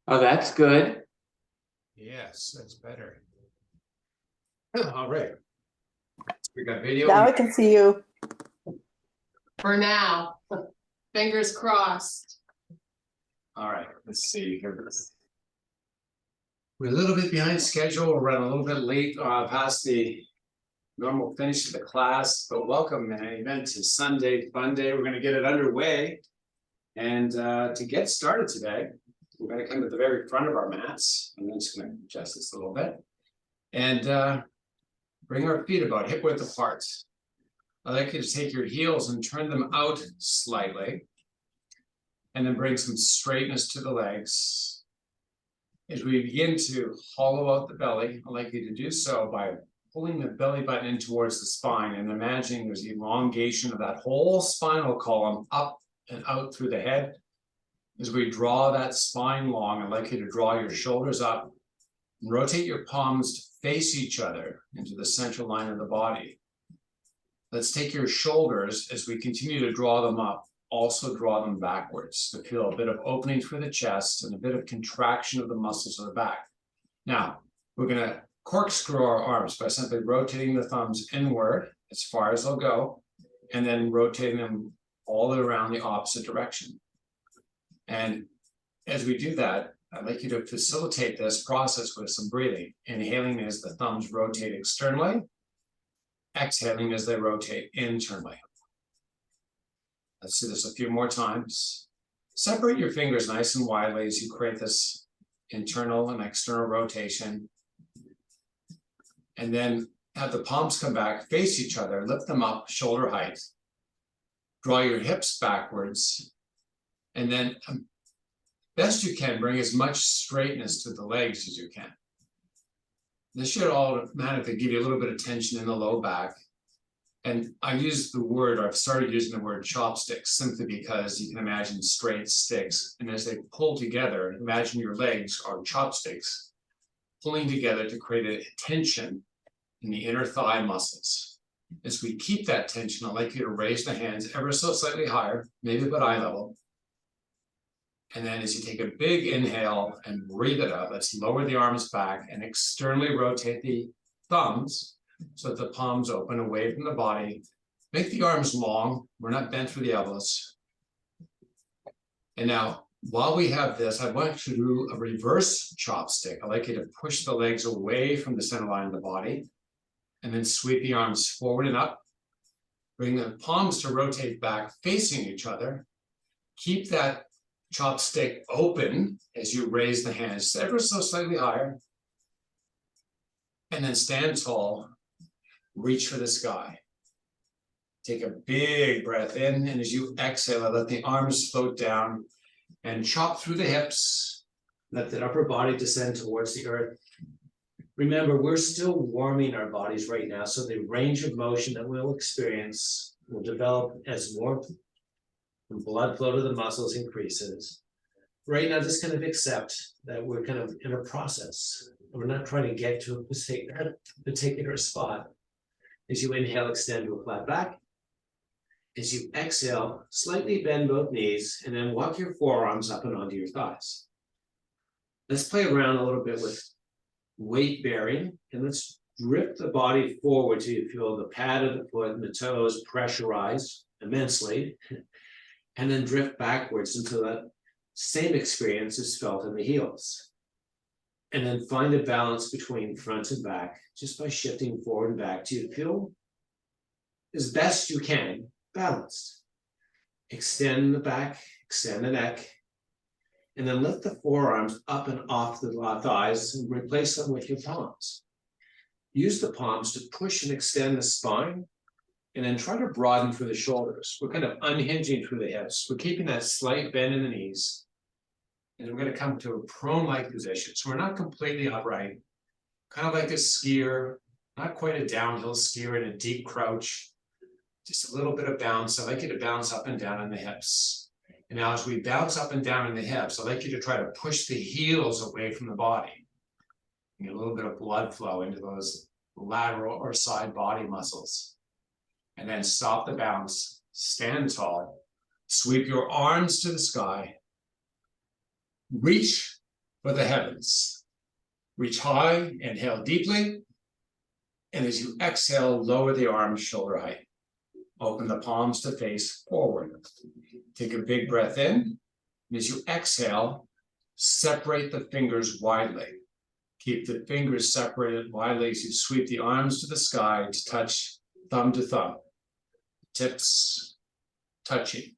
Oh, that's good. Yes, that's better. All right. We got video. Now I can see you. For now. Fingers crossed. All right, let's see here. We're a little bit behind schedule. We're running a little bit late past the normal finish of the class, but welcome in any event to Sunday Fun Day. We're going to get it underway. And to get started today, we're going to come to the very front of our mats. I'm just going to adjust this a little bit. And bring our feet about hip width apart. I'd like you to take your heels and turn them out slightly. And then bring some straightness to the legs. As we begin to hollow out the belly, I'd like you to do so by pulling the belly button in towards the spine and imagining there's elongation of that whole spinal column up and out through the head. As we draw that spine long, I'd like you to draw your shoulders up and rotate your palms to face each other into the central line of the body. Let's take your shoulders as we continue to draw them up. Also draw them backwards to feel a bit of opening through the chest and a bit of contraction of the muscles of the back. Now, we're going to corkscrew our arms by simply rotating the thumbs inward as far as they'll go, and then rotating them all the way around the opposite direction. And as we do that, I'd like you to facilitate this process with some breathing. Inhaling as the thumbs rotate externally, exhaling as they rotate internally. Let's do this a few more times. Separate your fingers nice and widely as you create this internal and external rotation. And then have the palms come back, face each other, lift them up, shoulder height. Draw your hips backwards. And then, best you can, bring as much straightness to the legs as you can. This should automatically give you a little bit of tension in the low back. And I've started using the word chopsticks simply because you can imagine straight sticks. And as they pull together, imagine your legs are chopsticks pulling together to create a tension in the inner thigh muscles. As we keep that tension, I'd like you to raise the hands ever so slightly higher, maybe about eye level. And then as you take a big inhale and breathe it out, let's lower the arms back and externally rotate the thumbs so that the palms open away from the body. Make the arms long. We're not bent through the elbows. And now, while we have this, I want you to do a reverse chopstick. I'd like you to push the legs away from the center line of the body and then sweep the arms forward and up. Bring the palms to rotate back, facing each other. Keep that chopstick open as you raise the hands ever so slightly higher. And then stand tall. Reach for the sky. Take a big breath in, and as you exhale, let the arms float down and chop through the hips. Let the upper body descend towards the earth. Remember, we're still warming our bodies right now, so the range of motion that we'll experience will develop as warmth and blood flow to the muscles increases. Right now, just kind of accept that we're kind of in a process. We're not trying to get to a particular spot. As you inhale, extend to a flat back. As you exhale, slightly bend both knees and then walk your forearms up and onto your thighs. Let's play around a little bit with weight bearing, and let's drift the body forward till you feel the pad of the foot and the toes pressurize immensely, and then drift backwards until that same experience is felt in the heels. And then find a balance between front and back just by shifting forward and back till you feel as best you can balanced. Extend the back, extend the neck, and then lift the forearms up and off the thighs and replace them with your palms. Use the palms to push and extend the spine, and then try to broaden through the shoulders. We're kind of unhinging through the hips. We're keeping that slight bend in the knees. And we're going to come to a prone-like position. So we're not completely upright, kind of like a skier, not quite a downhill skier in a deep crouch, just a little bit of bounce. I'd like you to bounce up and down in the hips. And now as we bounce up and down in the hips, I'd like you to try to push the heels away from the body. Get a little bit of blood flow into those lateral or side body muscles. And then stop the bounce, stand tall, sweep your arms to the sky, reach for the heavens. Reach high, inhale deeply. And as you exhale, lower the arms shoulder height. Open the palms to face forward. Take a big breath in. And as you exhale, separate the fingers widely. Keep the fingers separated widely as you sweep the arms to the sky to touch thumb to thumb. Tips touching.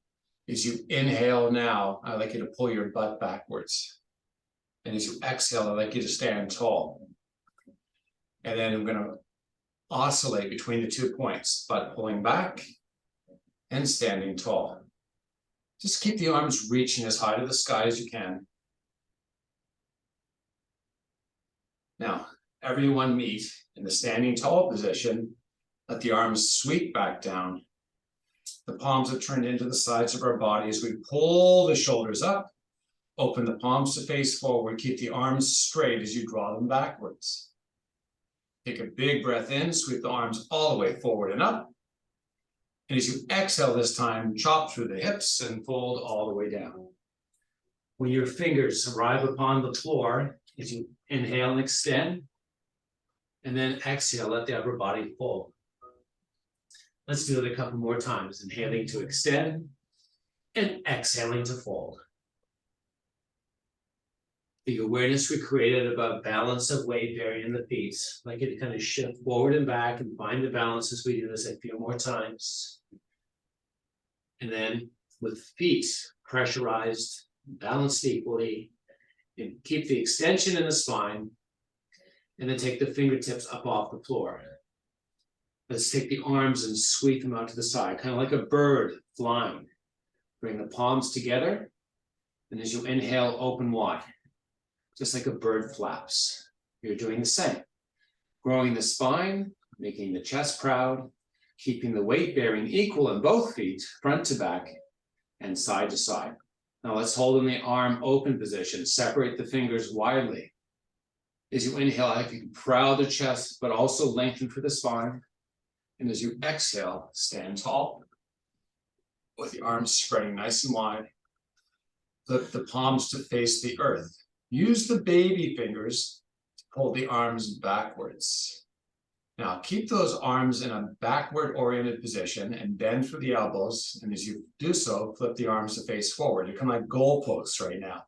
As you inhale now, I'd like you to pull your butt backwards. And as you exhale, I'd like you to stand tall. And then I'm going to oscillate between the 2 points, butt pulling back and standing tall. Just keep the arms reaching as high to the sky as you can. Now, everyone meet in the standing tall position. Let the arms sweep back down. The palms are turned into the sides of our body as we pull the shoulders up. Open the palms to face forward. Keep the arms straight as you draw them backwards. Take a big breath in. Sweep the arms all the way forward and up. And as you exhale this time, chop through the hips and fold all the way down. When your fingers arrive upon the floor, as you inhale and extend, and then exhale, let the upper body fold. Let's do it a couple more times. Inhaling to extend and exhaling to fold. The awareness we created about balance of weight bearing in the feet. I'd like you to kind of shift forward and back and find the balance as we do this a few more times. And then with feet pressurized, balanced equally, and keep the extension in the spine, and then take the fingertips up off the floor. Let's take the arms and sweep them out to the side, kind of like a bird flying. Bring the palms together, and as you inhale, open wide, just like a bird flaps. You're doing the same. Growing the spine, making the chest proud, keeping the weight bearing equal in both feet, front to back, and side to side. Now let's hold in the arm open position. Separate the fingers widely. As you inhale, I can proud the chest, but also lengthen for the spine. And as you exhale, stand tall with the arms spreading nice and wide. Flip the palms to face the earth. Use the baby fingers to pull the arms backwards. Now keep those arms in a backward oriented position and bend through the elbows. And as you do so, flip the arms to face forward. You're kind of like goalposts right now.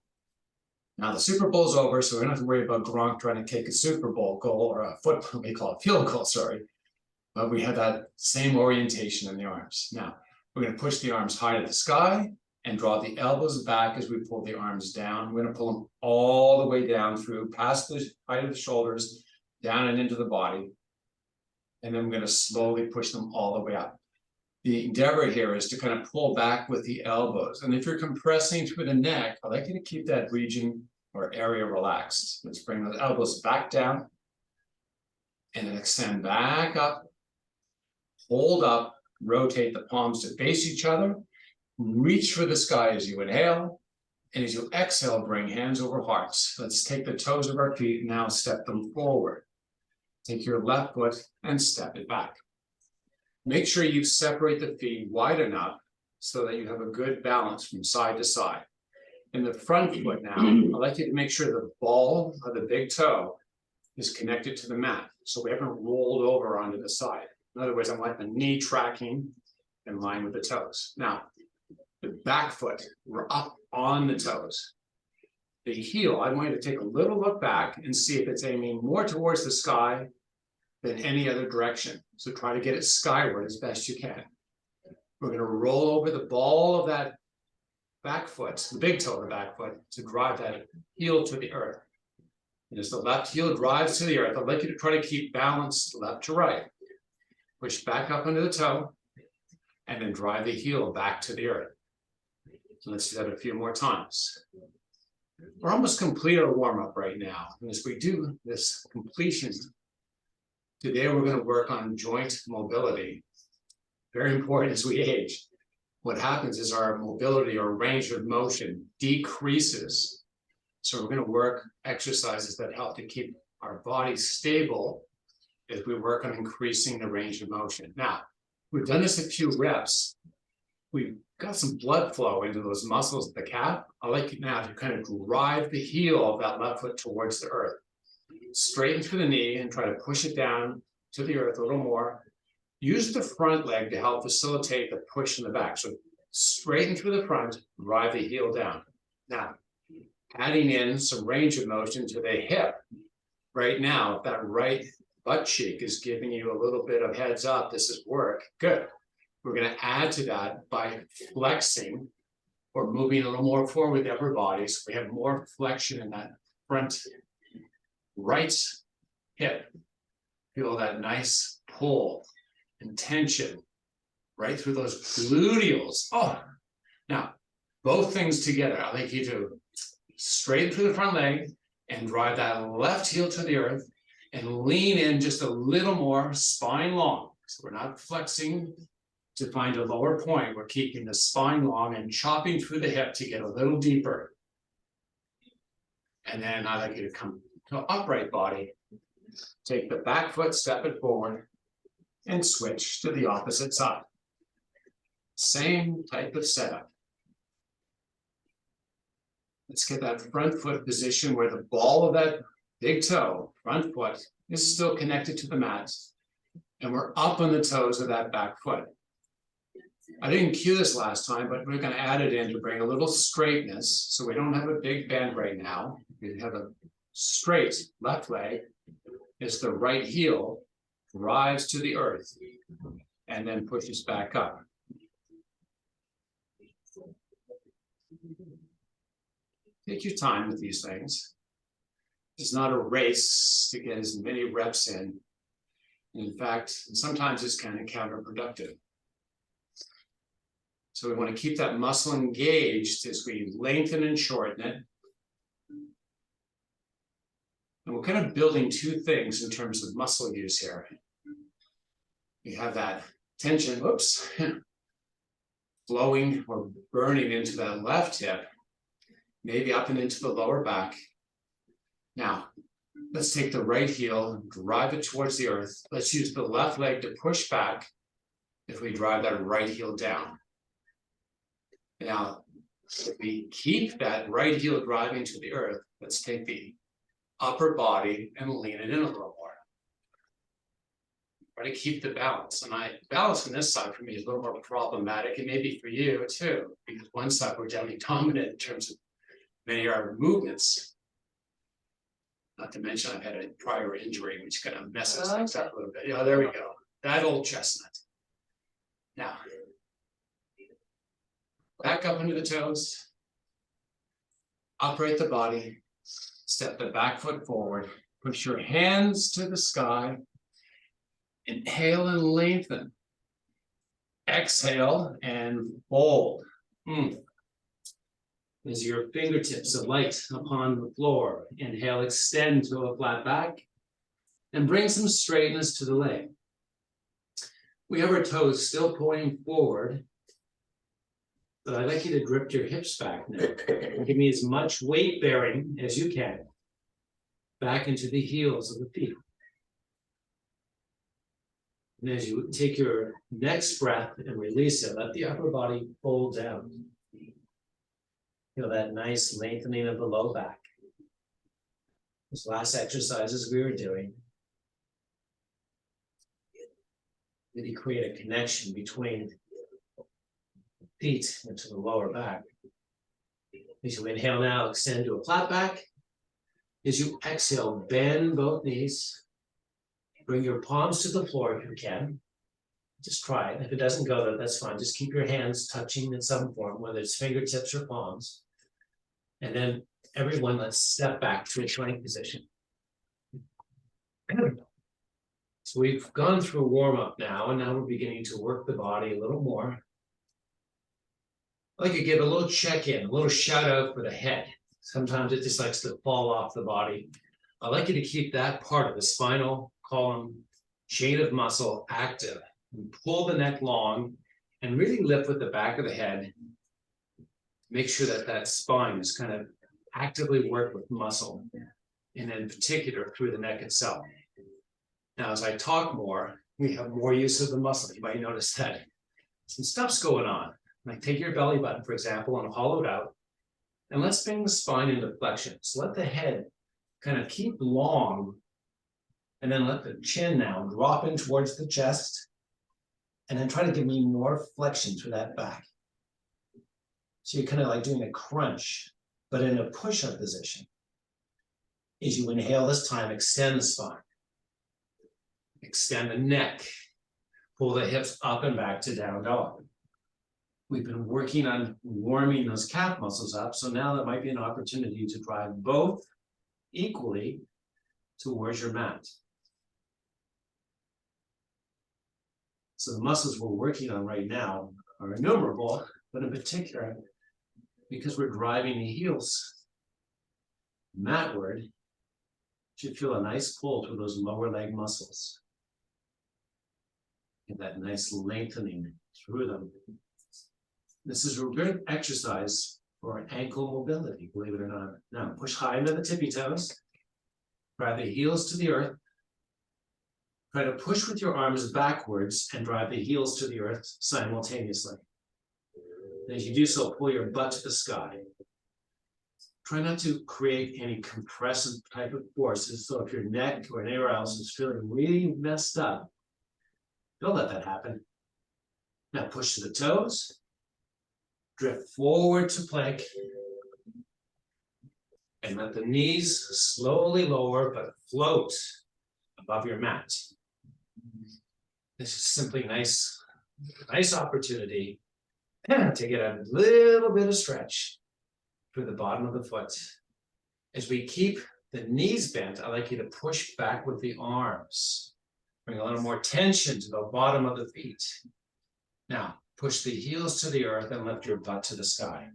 Now the Super Bowl's over, so we don't have to worry about Gronk trying to kick a Super Bowl goal or a football, we call it field goal, sorry. But we have that same orientation in the arms. Now, we're going to push the arms high to the sky and draw the elbows back as we pull the arms down. We're going to pull them all the way down through, past the height of the shoulders, down and into the body. And then we're going to slowly push them all the way up. The endeavor here is to kind of pull back with the elbows. And if you're compressing through the neck, I'd like you to keep that region or area relaxed. Let's bring those elbows back down and then extend back up. Hold up, rotate the palms to face each other. Reach for the sky as you inhale. And as you exhale, bring hands over hearts. Let's take the toes of our feet and now step them forward. Take your left foot and step it back. Make sure you separate the feet wide enough so that you have a good balance from side to side. In the front foot now, I'd like you to make sure the ball of the big toe is connected to the mat. So we haven't rolled over onto the side. In other words, I want the knee tracking in line with the toes. Now, the back foot, we're up on the toes. The heel, I want you to take a little look back and see if it's aiming more towards the sky than any other direction. So try to get it skyward as best you can. We're going to roll over the ball of that back foot, the big toe of the back foot, to drive that heel to the earth. And as the left heel drives to the earth, I'd like you to try to keep balance left to right. Push back up under the toe, and then drive the heel back to the earth. So let's do that a few more times. We're almost complete our warm-up right now. And as we do this completion, today we're going to work on joint mobility. Very important as we age. What happens is our mobility or range of motion decreases. So we're going to work exercises that help to keep our body stable as we work on increasing the range of motion. Now, we've done this a few reps. We got some blood flow into those muscles of the calf. I like it now to kind of drive the heel of that left foot towards the earth. Straighten through the knee and try to push it down to the earth a little more. Use the front leg to help facilitate the push in the back. So straighten through the front, drive the heel down. Now, adding in some range of motion to the hip. Right now, if that right butt cheek is giving you a little bit of heads up, this is work, good. We're going to add to that by flexing or moving a little more forward with the upper body. So we have more flexion in that front right hip. Feel that nice pull and tension right through those gluteals. Oh, now both things together. I'd like you to straighten through the front leg and drive that left heel to the earth and lean in just a little more, spine long. So we're not flexing to find a lower point. We're keeping the spine long and chopping through the hip to get a little deeper. And then I'd like you to come to upright body. Take the back foot, step it forward, and switch to the opposite side. Same type of setup. Let's get that front foot position where the ball of that big toe, front foot, is still connected to the mat. And we're up on the toes of that back foot. I didn't cue this last time, but we're going to add it in to bring a little straightness. So we don't have a big bend right now. We have a straight left leg as the right heel drives to the earth and then pushes back up. Take your time with these things. It's not a race to get as many reps in. In fact, sometimes it's kind of counterproductive. So we want to keep that muscle engaged as we lengthen and shorten it. And we're kind of building two things in terms of muscle use here. We have that tension, whoops, flowing or burning into that left hip, maybe up and into the lower back. Now, let's take the right heel and drive it towards the earth. Let's use the left leg to push back if we drive that right heel down. Now, if we keep that right heel driving to the earth, let's take the upper body and lean it in a little more. Try to keep the balance. And balance on this side for me is a little more problematic, and maybe for you too, because one side we're definitely dominant in terms of many of our movements. Not to mention I've had a prior injury, which kind of messes things up a little bit. Yeah, there we go. That old chestnut. Now, back up into the toes. Upright the body. Step the back foot forward. Push your hands to the sky. Inhale and lengthen. Exhale and fold. As your fingertips alight upon the floor. Inhale, extend to a flat back. And bring some straightness to the leg. We have our toes still pointing forward. But I'd like you to grip your hips back now. And give me as much weight bearing as you can. Back into the heels of the feet. And as you take your next breath and release it, let the upper body fold down. Feel that nice lengthening of the low back. Those last exercises we were doing really create a connection between feet into the lower back. As you inhale now, extend to a flat back. As you exhale, bend both knees. Bring your palms to the floor if you can. Just try it. If it doesn't go there, that's fine. Just keep your hands touching in some form, whether it's fingertips or palms. And then everyone, let's step back to a plank position. So we've gone through warm-up now, and now we're beginning to work the body a little more. I'd like to give a little check-in, a little shout-out for the head. Sometimes it just likes to fall off the body. I'd like you to keep that part of the spinal column chain of muscle active. And pull the neck long and really lift with the back of the head. Make sure that that spine is kind of actively worked with muscle, and in particular through the neck itself. Now, as I talk more, we have more use of the muscle. You might notice that some stuff's going on. Like take your belly button, for example, and hollow it out. And let's bring the spine into flexion. So let the head kind of keep long. And then let the chin now drop in towards the chest. And then try to give me more flexion through that back. So you're kind of like doing a crunch, but in a push-up position. As you inhale this time, extend the spine. Extend the neck. Pull the hips up and back to down dog. We've been working on warming those calf muscles up, so now that might be an opportunity to drive both equally towards your mat. So the muscles we're working on right now are innumerable, but in particular, because we're driving the heels matward, you should feel a nice pull through those lower leg muscles. Get that nice lengthening through them. This is a good exercise for ankle mobility, believe it or not. Now, push high into the tippy toes. Drive the heels to the earth. Try to push with your arms backwards and drive the heels to the earth simultaneously. And as you do so, pull your butt to the sky. Try not to create any compressive type of forces. So if your neck or anywhere else is feeling really messed up, don't let that happen. Now push to the toes. Drift forward to plank. And let the knees slowly lower, but float above your mat. This is simply nice opportunity to get a little bit of stretch through the bottom of the foot. As we keep the knees bent, I'd like you to push back with the arms. Bring a little more tension to the bottom of the feet. Now, push the heels to the earth and lift your butt to the sky.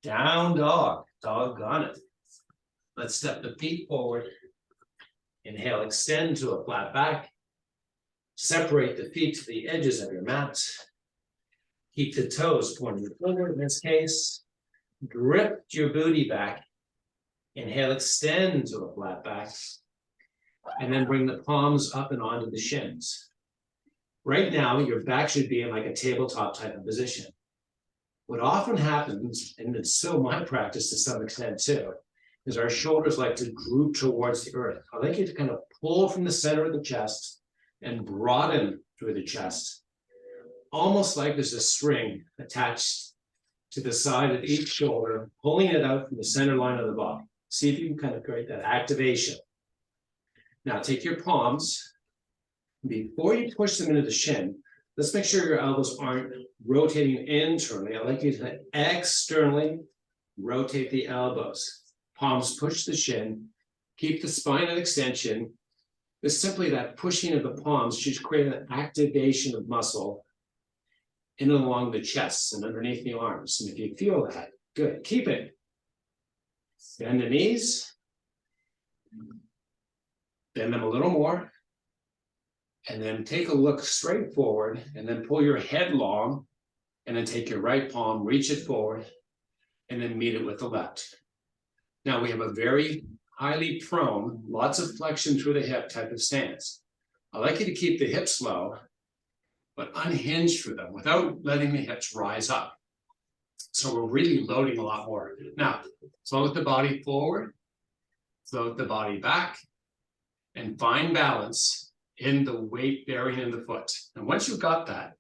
Down dog, doggone it. Let's step the feet forward. Inhale, extend to a flat back. Separate the feet to the edges of your mat. Keep the toes pointing forward in this case. Drift your booty back. Inhale, extend to a flat back. And then bring the palms up and onto the shins. Right now, your back should be in like a tabletop type of position. What often happens, and it's still my practice to some extent too, is our shoulders like to droop towards the earth. I'd like you to kind of pull from the center of the chest and broaden through the chest. Almost like there's a string attached to the side of each shoulder, pulling it out from the center line of the body. See if you can kind of create that activation. Now take your palms. Before you push them into the shin, let's make sure your elbows aren't rotating internally. I'd like you to externally rotate the elbows. Palms push the shin. Keep the spine at extension. It's simply that pushing of the palms should create an activation of muscle in and along the chest and underneath the arms. And if you feel that, good. Keep it. Bend the knees. Bend them a little more. And then take a look straight forward and then pull your head long and then take your right palm, reach it forward and then meet it with the left. Now we have a very highly prone, lots of flexion through the hip type of stance. I'd like you to keep the hips low, but unhinge through them without letting the hips rise up. So we're really loading a lot more. Now, float the body forward, float the body back, and find balance in the weight bearing in the foot. And once you've got that,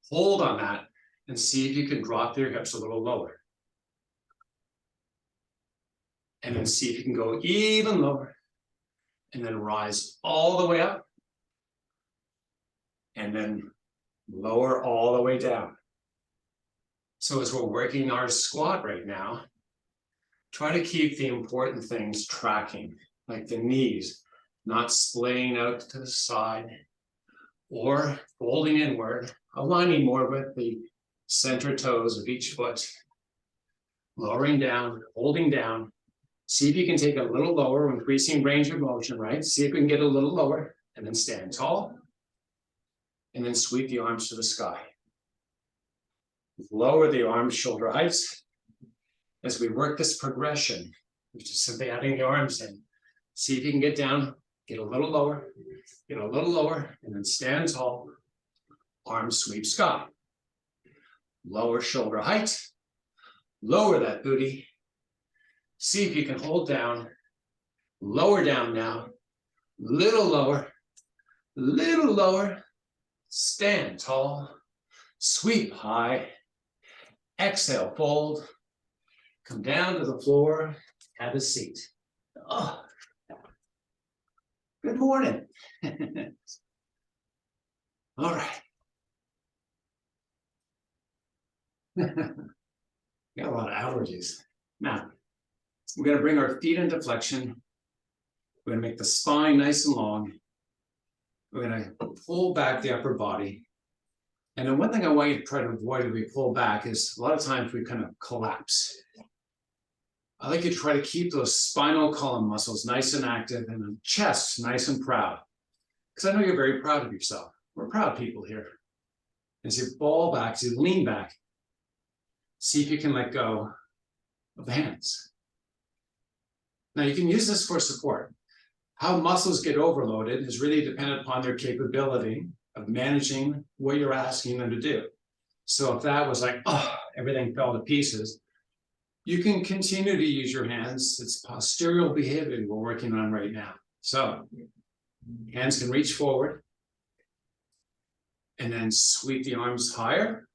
hold on that and see if you can drop your hips a little lower. And then see if you can go even lower. And then rise all the way up. And then lower all the way down. So as we're working our squat right now, try to keep the important things tracking, like the knees, not splaying out to the side or folding inward, aligning more with the center toes of each foot, lowering down, holding down. See if you can take a little lower, increasing range of motion, right? See if we can get a little lower and then stand tall and then sweep the arms to the sky. Lower the arms shoulder heights as we work this progression, which is simply adding the arms in. See if you can get down, get a little lower, and then stand tall, arms sweep sky. Lower shoulder height. Lower that booty. See if you can hold down. Lower down now. Little lower. Little lower. Stand tall. Sweep high. Exhale, fold. Come down to the floor. Have a seat. Oh. Good morning. All right. Got a lot of allergies. Now, we're going to bring our feet into flexion. We're going to make the spine nice and long. We're going to pull back the upper body. And then one thing I want you to try to avoid as we pull back is a lot of times we kind of collapse. I like you to try to keep those spinal column muscles nice and active and the chest nice and proud. Because I know you're very proud of yourself. We're proud people here. As you fall back, as you lean back, see if you can let go of the hands. Now you can use this for support. How muscles get overloaded is really dependent upon their capability of managing what you're asking them to do. So if that was like, oh, everything fell to pieces, you can continue to use your hands. It's postural behavior we're working on right now. So hands can reach forward and then sweep the arms higher.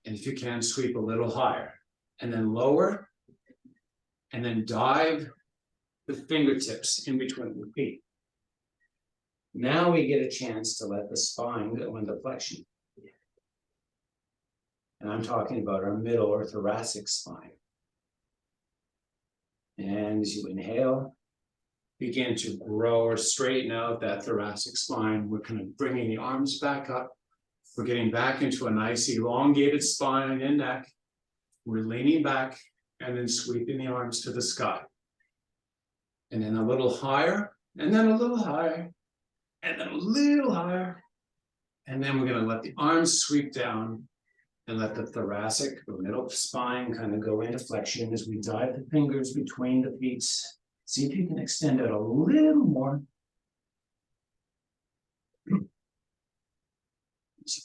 And if you can, sweep a little higher and then lower and then dive the fingertips in between the feet. Now we get a chance to let the spine go into flexion. And I'm talking about our middle or thoracic spine. And as you inhale, begin to grow or straighten out that thoracic spine. We're kind of bringing the arms back up. We're getting back into a nice elongated spine and neck. We're leaning back and then sweeping the arms to the sky. And then a little higher, and then a little higher, and then a little higher. And then we're going to let the arms sweep down and let the thoracic or middle spine kind of go into flexion as we dive the fingers between the feet. See if you can extend it a little more.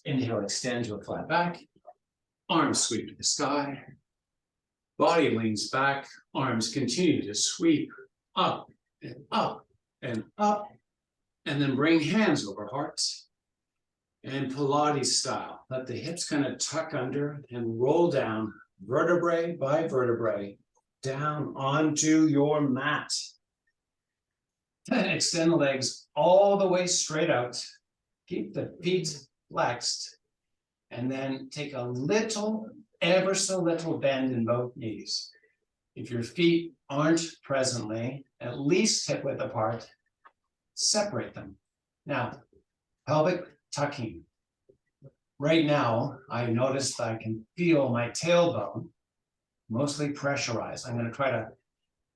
Inhale, extend to a flat back. Arms sweep to the sky. Body leans back. Arms continue to sweep up and up and up. And then bring hands over hearts. And Pilates style. Let the hips kind of tuck under and roll down vertebrae by vertebrae down onto your mat. Then extend the legs all the way straight out. Keep the feet flexed. And then take a little, ever so little bend in both knees. If your feet aren't presently at least hip width apart, separate them. Now, pelvic tucking. Right now, I noticed I can feel my tailbone mostly pressurized. I'm going to try to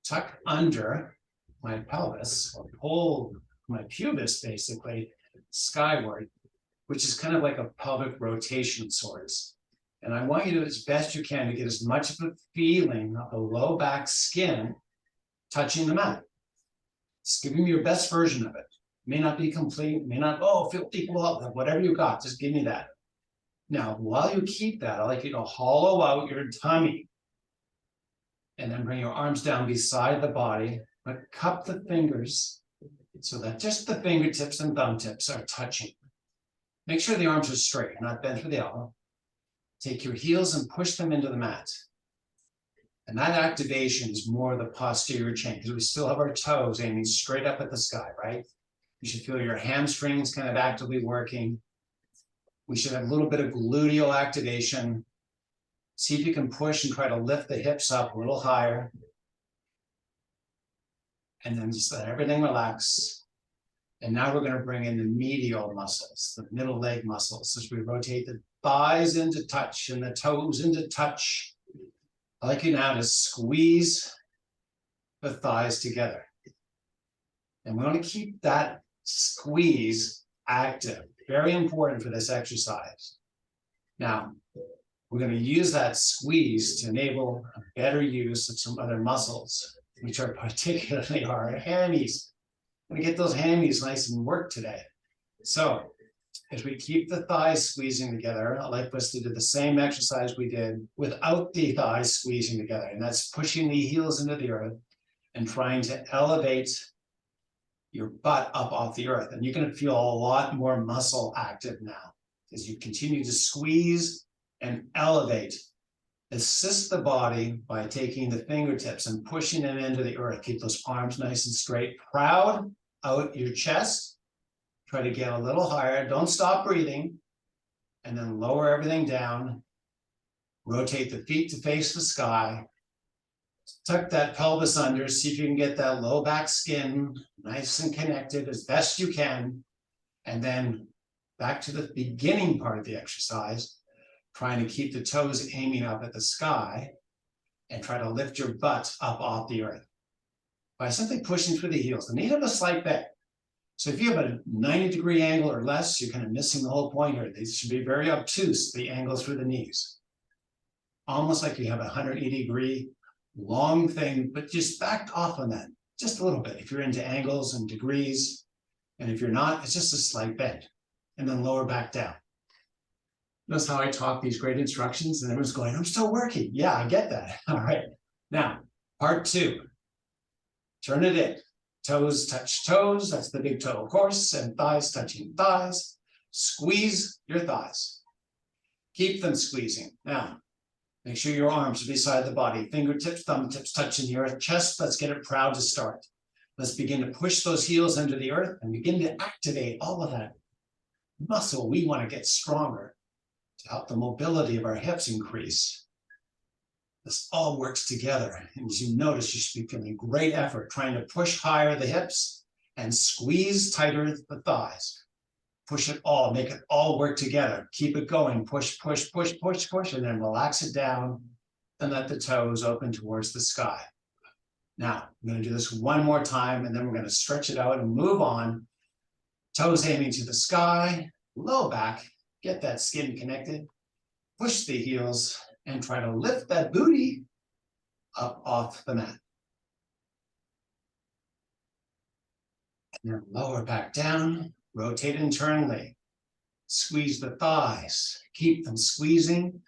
tuck under my pelvis or pull my pubis basically skyward, which is kind of like a pelvic rotation sorts. And I want you to do as best you can to get as much of a feeling of the low back skin touching the mat. Just give me your best version of it. May not be complete, may not, feel equal up, whatever you got, just give me that. Now, while you keep that, I'd like you to hollow out your tummy. And then bring your arms down beside the body, but cup the fingers so that just the fingertips and thumb tips are touching. Make sure the arms are straight, not bent for the elbow. Take your heels and push them into the mat. And that activation is more the posterior chain because we still have our toes aiming straight up at the sky, right? You should feel your hamstrings kind of actively working. We should have a little bit of gluteal activation. See if you can push and try to lift the hips up a little higher. And then just let everything relax. And now we're going to bring in the medial muscles, the middle leg muscles, as we rotate the thighs into touch and the toes into touch. I'd like you now to squeeze the thighs together. And we want to keep that squeeze active. Very important for this exercise. Now, we're going to use that squeeze to enable a better use of some other muscles, which are particularly our hammies. I'm going to get those hammies nice and worked today. So is we keep the thighs squeezing together. I'd like us to do the same exercise we did without the thighs squeezing together. And that's pushing the heels into the earth and trying to elevate your butt up off the earth. And you're going to feel a lot more muscle active now as you continue to squeeze and elevate. Assist the body by taking the fingertips and pushing them into the earth. Keep those arms nice and straight. Proud out your chest. Try to get a little higher. Don't stop breathing. And then lower everything down. Rotate the feet to face the sky. Tuck that pelvis under. See if you can get that low back skin nice and connected as best you can. And then back to the beginning part of the exercise. Trying to keep the toes aiming up at the sky and try to lift your butt up off the earth by simply pushing through the heels. The need of a slight bend. So if you have a 90-degree angle or less, you're kind of missing the whole point here. These should be very obtuse, the angle through the knees. Almost like you have a 180-degree long thing, but just backed off on that just a little bit. If you're into angles and degrees, and if you're not, it's just a slight bend. And then lower back down. Notice how I talk these great instructions and everyone's going, I'm still working. Yeah, I get that. All right. Now, part 2. Turn it in. Toes touch toes. That's the big toe, of course. And thighs touching thighs. Squeeze your thighs. Keep them squeezing. Now, make sure your arms are beside the body. Fingertips, thumb tips touching the earth. Chest, let's get it proud to start. Let's begin to push those heels into the earth and begin to activate all of that muscle. We want to get stronger. To help the mobility of our hips increase. This all works together. And as you notice, you should be feeling great effort trying to push higher the hips and squeeze tighter the thighs. Push it all, make it all work together. Keep it going, push, push, push, push, push, and then relax it down and let the toes open towards the sky. Now, I'm going to do this one more time, and then we're going to stretch it out and move on. Toes aiming to the sky, low back. Get that skin connected, push the heels, and try to lift that booty up off the mat. And then lower back down, rotate internally. Squeeze the thighs, keep them squeezing.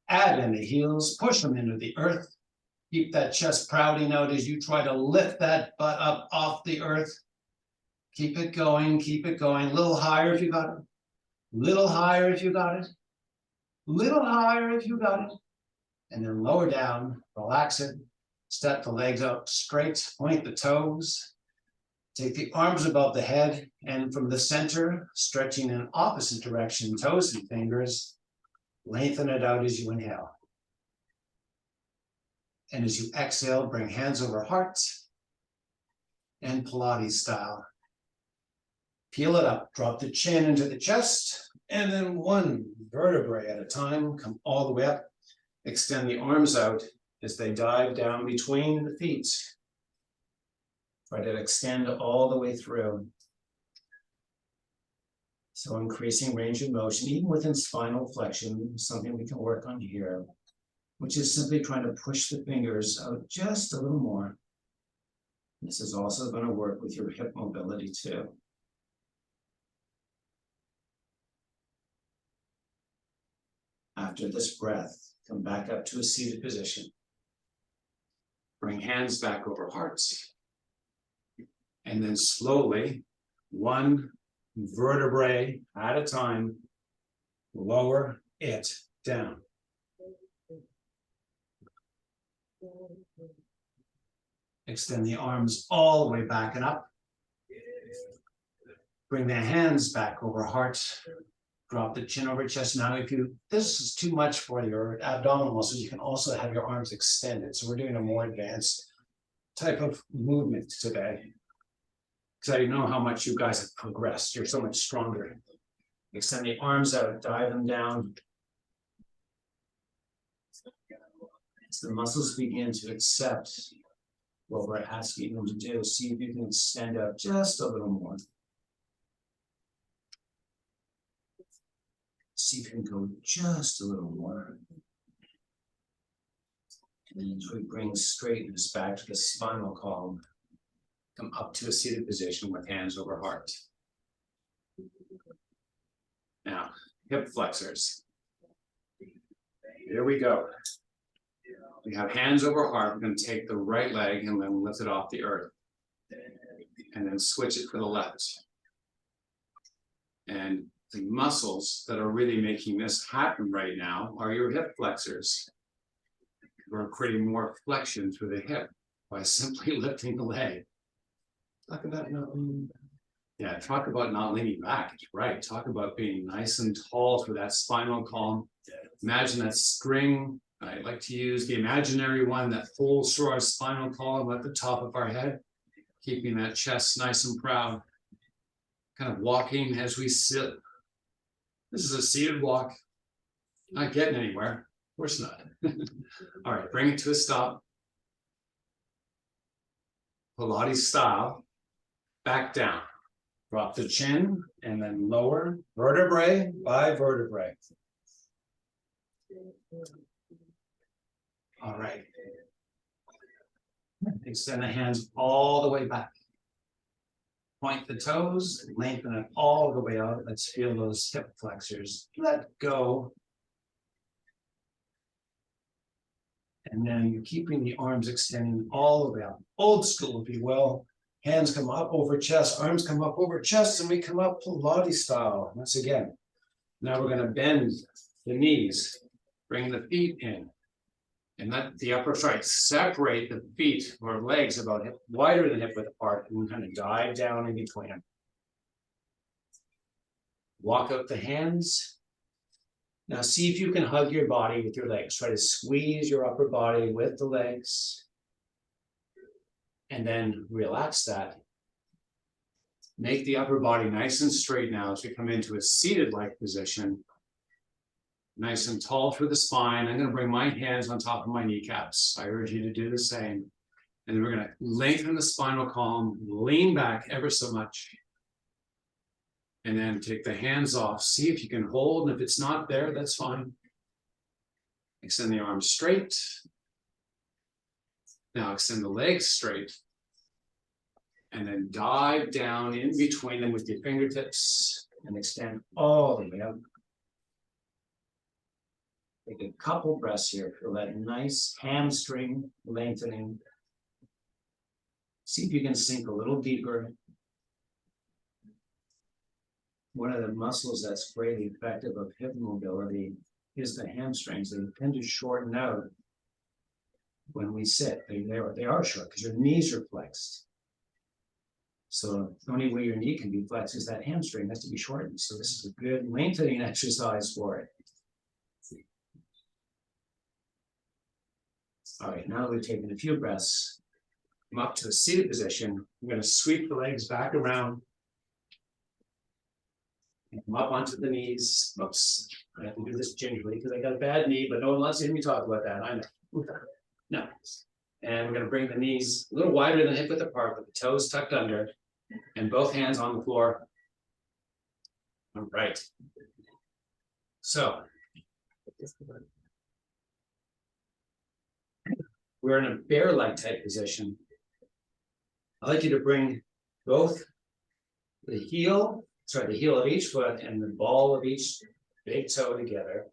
Add in the heels, push them into the earth. Keep that chest prouding out as you try to lift that butt up off the earth. Keep it going, a little higher if you got it. Little higher if you got it. Little higher if you got it. And then lower down, relax it. Step the legs out straight, point the toes. Take the arms above the head and from the center, stretching in opposite direction, toes and fingers. Lengthen it out as you inhale. And as you exhale, bring hands over heart and Pilates style. Peel it up, drop the chin into the chest, and then one vertebrae at a time, come all the way up. Extend the arms out as they dive down between the feet. Try to extend all the way through. So increasing range of motion, even within spinal flexion, something we can work on here, which is simply trying to push the fingers out just a little more. This is also going to work with your hip mobility too. After this breath, come back up to a seated position. Bring hands back over hearts. And then slowly, one vertebrae at a time, lower it down. Extend the arms all the way back and up. Bring the hands back over heart. Drop the chin over chest. Now, if this is too much for your abdominal muscles, you can also have your arms extended. So we're doing a more advanced type of movement today. Because I know how much you guys have progressed. You're so much stronger. Extend the arms out, dive them down. As the muscles begin to accept what we're asking them to do, see if you can extend out just a little more. See if you can go just a little more. And then as we bring straightness back to the spinal column, come up to a seated position with hands over heart. Now, hip flexors. Here we go. We have hands over heart. We're going to take the right leg and then lift it off the earth. And then switch it for the left. And the muscles that are really making this happen right now are your hip flexors. We're creating more flexion through the hip by simply lifting the leg. Talk about not leaning back. Yeah, talk about not leaning back. It's right. Talk about being nice and tall through that spinal column. Imagine that string. I like to use the imaginary one that folds through our spinal column at the top of our head, keeping that chest nice and proud. Kind of walking as we sit. This is a seated walk. Not getting anywhere. Of course not. All right, bring it to a stop. Pilates style. Back down. Drop the chin and then lower vertebrae by vertebrae. All right. Extend the hands all the way back. Point the toes, lengthen it all the way out. Let's feel those hip flexors. Let go. And then you're keeping the arms extending all the way out. Old school, if you will. Hands come up over chest, arms come up over chest, and we come up Pilates style. Once again. Now we're going to bend the knees, bring the feet in, and let the upper side separate the feet or legs about hip, wider than hip width apart, and kind of dive down in between them. Walk out the hands. Now see if you can hug your body with your legs. Try to squeeze your upper body with the legs. And then relax that. Make the upper body nice and straight now as we come into a seated-like position. Nice and tall through the spine. I'm going to bring my hands on top of my kneecaps. I urge you to do the same. And then we're going to lengthen the spinal column, lean back ever so much. And then take the hands off. See if you can hold. And if it's not there, that's fine. Extend the arms straight. Now extend the legs straight. And then dive down in between them with your fingertips and extend all the way up. Take a couple breaths here. Feel that nice hamstring lengthening. See if you can sink a little deeper. One of the muscles that's greatly effective of hip mobility is the hamstrings. They tend to shorten out when we sit. They are short because your knees are flexed. So the only way your knee can be flexed is that hamstring has to be shortened. So this is a good lengthening exercise for it. All right, now that we've taken a few breaths, come up to a seated position. I'm going to sweep the legs back around. And come up onto the knees. Oops, I have to do this gingerly because I got a bad knee, but no one wants to hear me talk about that. I know. No. And we're going to bring the knees a little wider than hip width apart, with the toes tucked under, and both hands on the floor. All right. So we're in a bear-like type position. I'd like you to bring both the heel of each foot and the ball of each big toe together,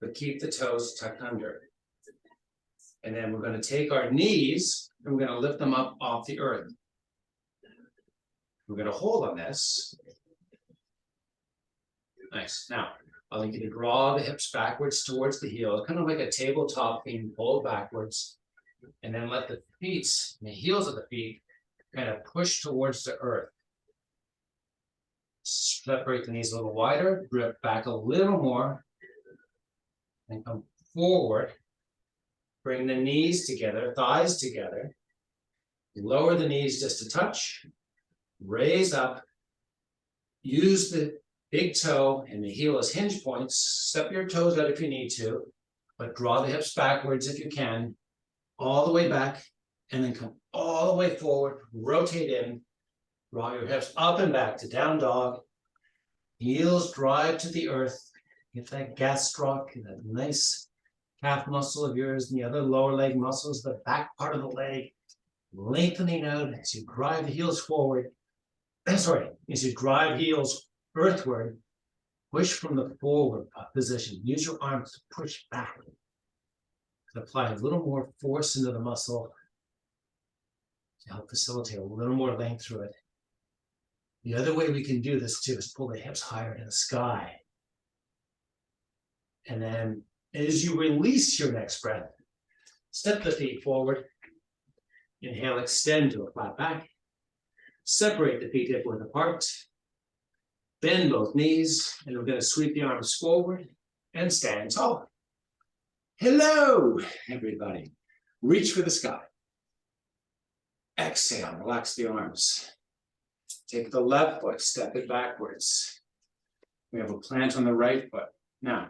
but keep the toes tucked under. And then we're going to take our knees and we're going to lift them up off the earth. We're going to hold on this. Nice. Now, I'd like you to draw the hips backwards towards the heel, kind of like a tabletop being pulled backwards. And then let the feet, the heels of the feet, kind of push towards the earth. Separate the knees a little wider, grip back a little more, and come forward. Bring the knees together, thighs together. Lower the knees just a touch. Raise up. Use the big toe and the heel as hinge points. Step your toes out if you need to, but draw the hips backwards if you can. All the way back, and then come all the way forward. Rotate in. Draw your hips up and back to down dog. Heels drive to the earth. Get that gastroc, that nice calf muscle of yours, and the other lower leg muscles, the back part of the leg, lengthening out as you drive the heels forward. Sorry, as you drive heels earthward, Push from the forward position. Use your arms to push back. And apply a little more force into the muscle to help facilitate a little more length through it. The other way we can do this too is pull the hips higher to the sky. And then as you release your next breath, step the feet forward. Inhale, extend to a flat back. Separate the feet hip width apart. Bend both knees, and we're going to sweep the arms forward and stand tall. Hello, everybody. Reach for the sky. Exhale, relax the arms. Take the left foot, step it backwards. We have a plant on the right foot. Now,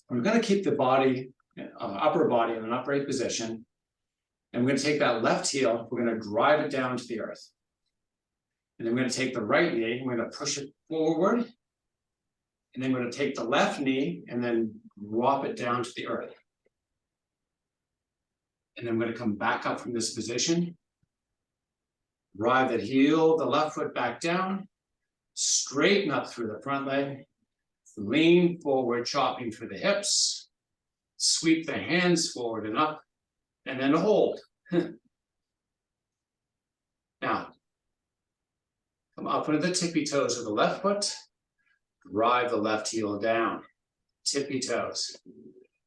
we're going to keep the body, upper body in an upright position. And we're going to take that left heel, we're going to drive it down to the earth. And then we're going to take the right knee, and we're going to push it forward. And then we're going to take the left knee and then drop it down to the earth. And then we're going to come back up from this position. Drive the heel, the left foot back down. Straighten up through the front leg. Lean forward, chopping through the hips. Sweep the hands forward and up. And then hold. Now, come up into the tippy toes of the left foot. Drive the left heel down. Tippy toes.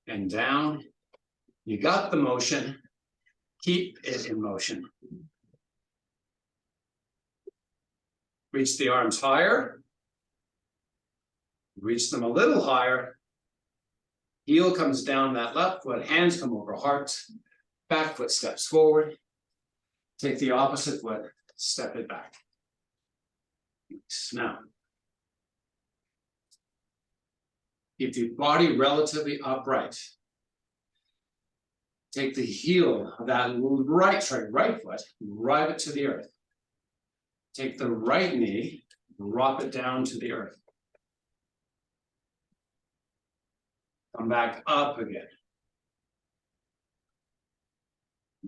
And down. You got the motion. Keep it in motion. Reach the arms higher. Reach them a little higher. Heel comes down that left foot. Hands come over heart. Back foot steps forward. Take the opposite foot. Step it back. Now, keep the body relatively upright. Take the heel of that right foot, drive it to the earth. Take the right knee, drop it down to the earth. Come back up again.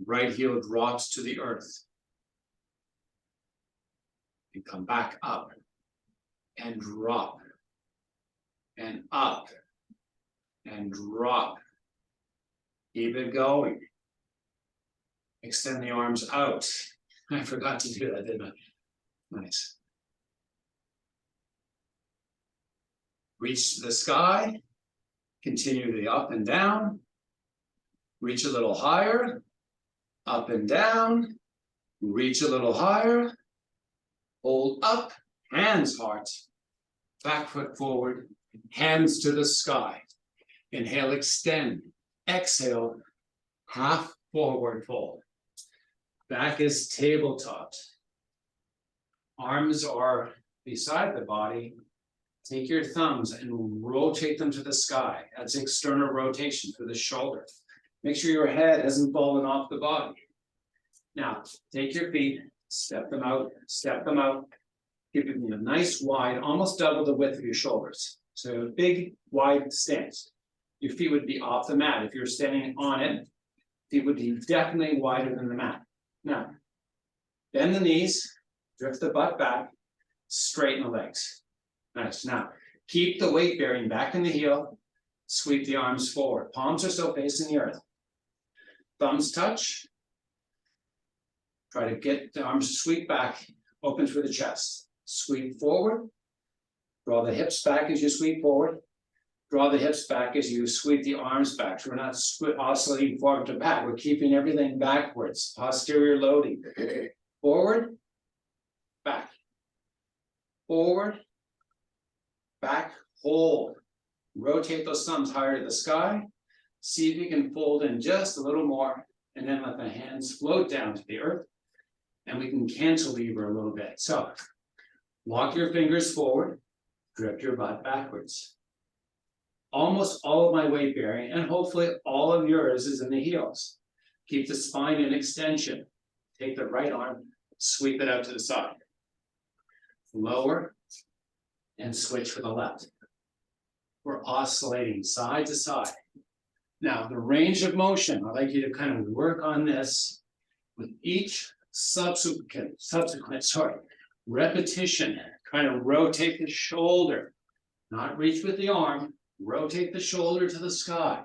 Right heel drops to the earth. And come back up and drop and up and drop. Keep it going. Extend the arms out. I forgot to do that, didn't I? Nice. Reach to the sky. Continue the up and down. Reach a little higher. Up and down. Reach a little higher. Hold up. Hands heart. Back foot forward. Hands to the sky. Inhale, extend. Exhale, half forward fold. Back is tabletopped. Arms are beside the body. Take your thumbs and rotate them to the sky. That's external rotation for the shoulder. Make sure your head hasn't fallen off the body. Now, take your feet, step them out, giving them a nice wide, almost double the width of your shoulders. So a big, wide stance. Your feet would be off the mat. If you're standing on it, feet would be definitely wider than the mat. Now, bend the knees, drift the butt back, straighten the legs. Nice. Now, keep the weight bearing back in the heel, sweep the arms forward. Palms are still facing the earth. Thumbs touch. Try to get the arms to sweep back, open through the chest. Sweep forward. Draw the hips back as you sweep forward. Draw the hips back as you sweep the arms back. So we're not oscillating forward to back. We're keeping everything backwards. Posterior loading. Forward, back. Forward, back, hold. Rotate those thumbs higher to the sky. See if you can fold in just a little more, and then let the hands float down to the earth. And we can cantilever a little bit. So, walk your fingers forward, drift your butt backwards. Almost all of my weight bearing, and hopefully all of yours, is in the heels. Keep the spine in extension. Take the right arm, sweep it out to the side. Lower, and switch for the left. We're oscillating side to side. Now, the range of motion, I'd like you to kind of work on this with each subsequent repetition. Kind of rotate the shoulder. Not reach with the arm, rotate the shoulder to the sky.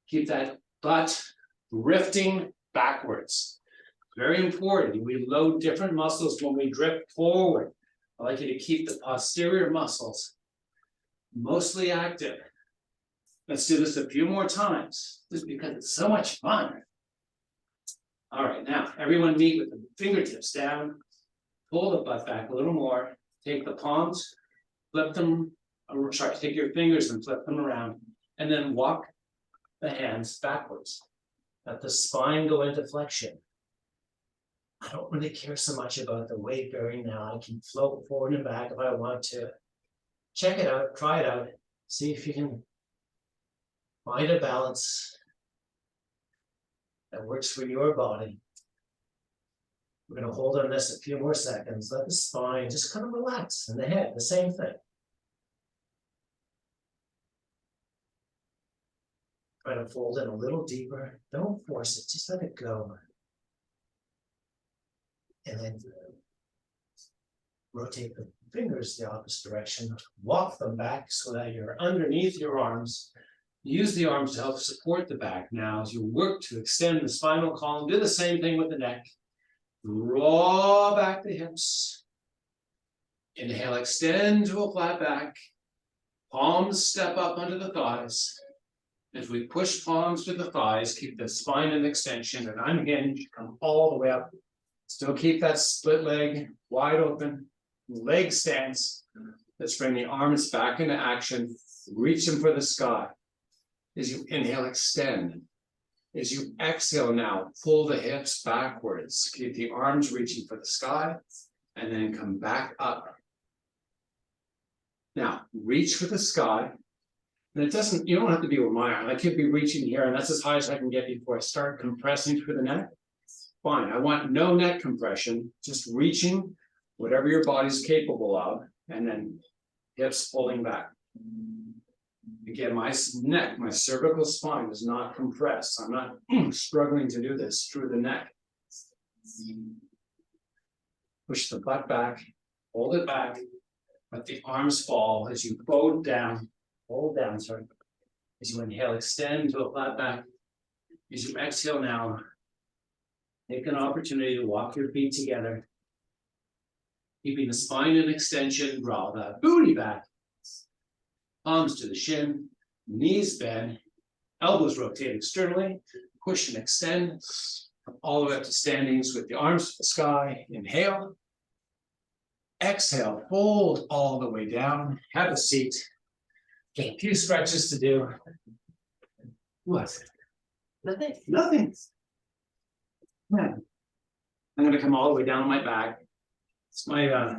Keep that butt drifting backwards. Very important, we load different muscles when we drift forward. I like you to keep the posterior muscles mostly active. Let's do this a few more times, just because it's so much fun. All right, now everyone meet with the fingertips down. Pull the butt back a little more. Take the palms, flip them, take your fingers and flip them around, and then walk the hands backwards. Let the spine go into flexion. I don't really care so much about the weight bearing now. I can float forward and back if I want to. Check it out, try it out, see if you can find a balance that works for your body. We're going to hold on this a few more seconds. Let the spine just kind of relax, and the head, the same thing. Try to fold in a little deeper. Don't force it, just let it go. And then rotate the fingers the opposite direction. Walk them back so that you're underneath your arms. Use the arms to help support the back. Now, as you work to extend the spinal column, do the same thing with the neck. Draw back the hips. Inhale, extend to a flat back. Palms step up under the thighs. As we push palms to the thighs, keep the spine in extension and unhinge, come all the way up. Still keep that split leg wide open, leg stance. Let's bring the arms back into action. Reach them for the sky. As you inhale, extend. As you exhale now, pull the hips backwards. Keep the arms reaching for the sky, and then come back up. Now, reach for the sky. And it doesn't, you don't have to be with my arm. I could be reaching here, and that's as high as I can get before I start compressing through the neck. Fine, I want no neck compression, just reaching whatever your body's capable of, and then hips pulling back. Again, my neck, my cervical spine is not compressed. I'm not struggling to do this through the neck. Push the butt back, hold it back, let the arms fall as you fold down, hold down, sorry. As you inhale, extend to a flat back. As you exhale now, take an opportunity to walk your feet together. Keeping the spine in extension, draw the booty back. Palms to the shin, knees bend, elbows rotate externally, push and extend, all the way up to standings with the arms to the sky. Inhale. Exhale, fold all the way down, have a seat. Get a few stretches to do. What? Nothing. Nothing. Man, I'm gonna come all the way down on my back. It's my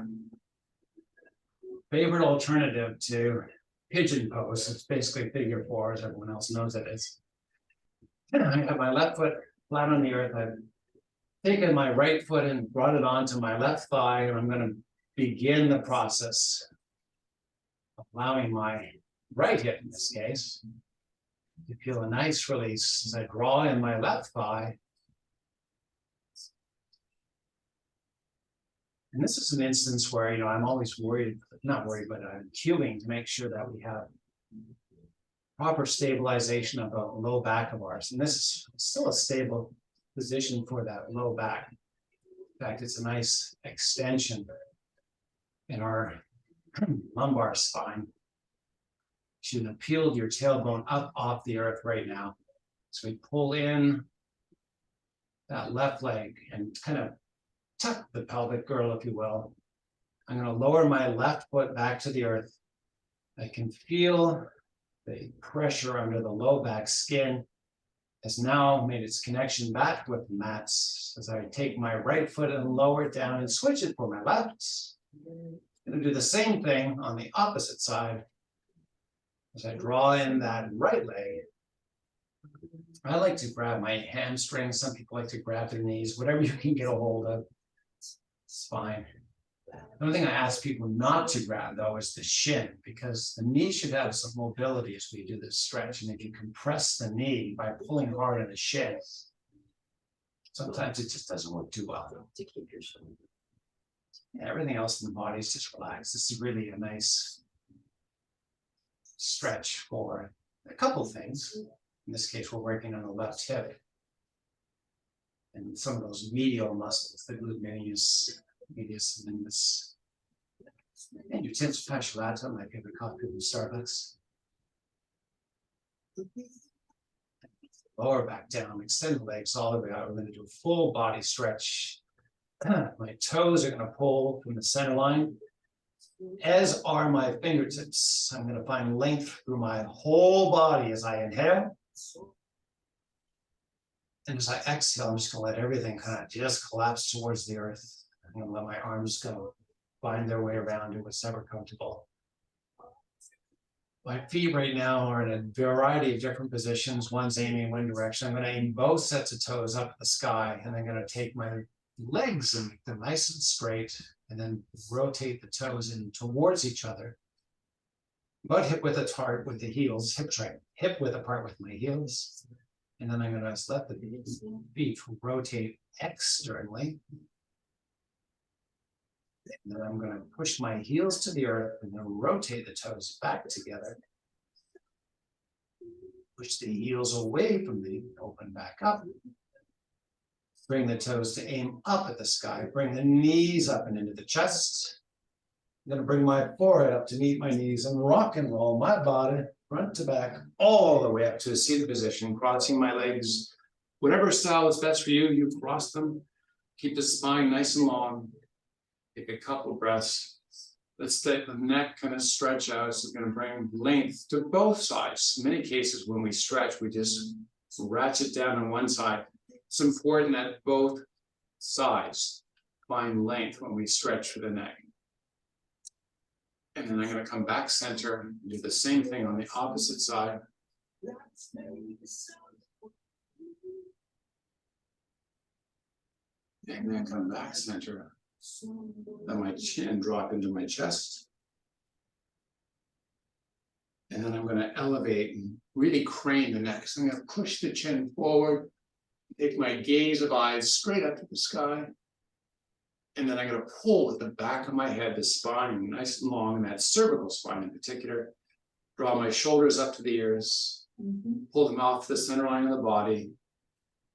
favorite alternative to pigeon pose. It's basically figure four, as everyone else knows it is. I have my left foot flat on the earth. I've taken my right foot and brought it onto my left thigh, and I'm going to begin the process of allowing my right hip, in this case, to feel a nice release as I draw in my left thigh. And this is an instance where, I'm always worried, not worried, but I'm cueing to make sure that we have proper stabilization of the low back of ours. And this is still a stable position for that low back. In fact, it's a nice extension in our lumbar spine. You should have peeled your tailbone up off the earth right now. So we pull in that left leg and kind of tuck the pelvic girdle, if you will. I'm going to lower my left foot back to the earth. I can feel the pressure under the low back skin has now made its connection back with the mats as I take my right foot and lower it down and switch it for my left. I'm going to do the same thing on the opposite side as I draw in that right leg. I like to grab my hamstrings. Some people like to grab their knees, whatever you can get a hold of. It's fine. The only thing I ask people not to grab, though, is the shin, because the knee should have some mobility as we do this stretch. And if you compress the knee by pulling hard on the shin, sometimes it just doesn't work too well. To keep your shin. Yeah, everything else in the body is just relaxed. This is really a nice stretch for a couple things. In this case, we're working on the left hip. And some of those medial muscles, the glute medius, medius minimus. And your tips fasciolata, my favorite coffee from Starbucks. Lower back down, extend the legs all the way out. We're going to do a full body stretch. My toes are going to pull from the center line, as are my fingertips. I'm going to find length through my whole body as I inhale. And as I exhale, I'm just going to let everything kind of just collapse towards the earth. I'm going to let my arms go find their way around to whatever comfortable. My feet right now are in a variety of different positions. One's aiming one direction. I'm going to aim both sets of toes up at the sky, and I'm going to take my legs and make them nice and straight, and then rotate the toes in towards each other. About hip width apart with the heels, hip width apart with my heels. And then I'm going to let the feet rotate externally. And then I'm going to push my heels to the earth and then rotate the toes back together. Push the heels away from me, open back up. Bring the toes to aim up at the sky. Bring the knees up and into the chest. I'm going to bring my forehead up to meet my knees and rock and roll my body front to back all the way up to a seated position, crossing my legs. Whatever style is best for you, you cross them. Keep the spine nice and long. Take a couple of breaths. Let's let the neck kind of stretch out. So we're going to bring length to both sides. In many cases, when we stretch, we just ratchet down on one side. It's important that both sides find length when we stretch for the neck. And then I'm going to come back center and do the same thing on the opposite side. And then come back center. Let my chin drop into my chest. And then I'm going to elevate and really crane the neck. So I'm going to push the chin forward, take my gaze of eyes straight up to the sky. And then I'm going to pull with the back of my head, the spine nice and long, and that cervical spine in particular. Draw my shoulders up to the ears, pull them off the center line of the body.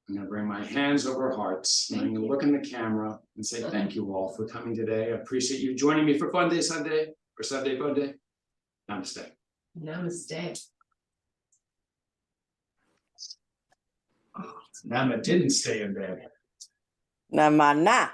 I'm going to bring my hands over hearts, and I'm going to look in the camera and say thank you all for coming today. I appreciate you joining me for Funday Sunday, or Sunday Funday. Namaste. Namaste. Nama didn't stay in bed. Namana.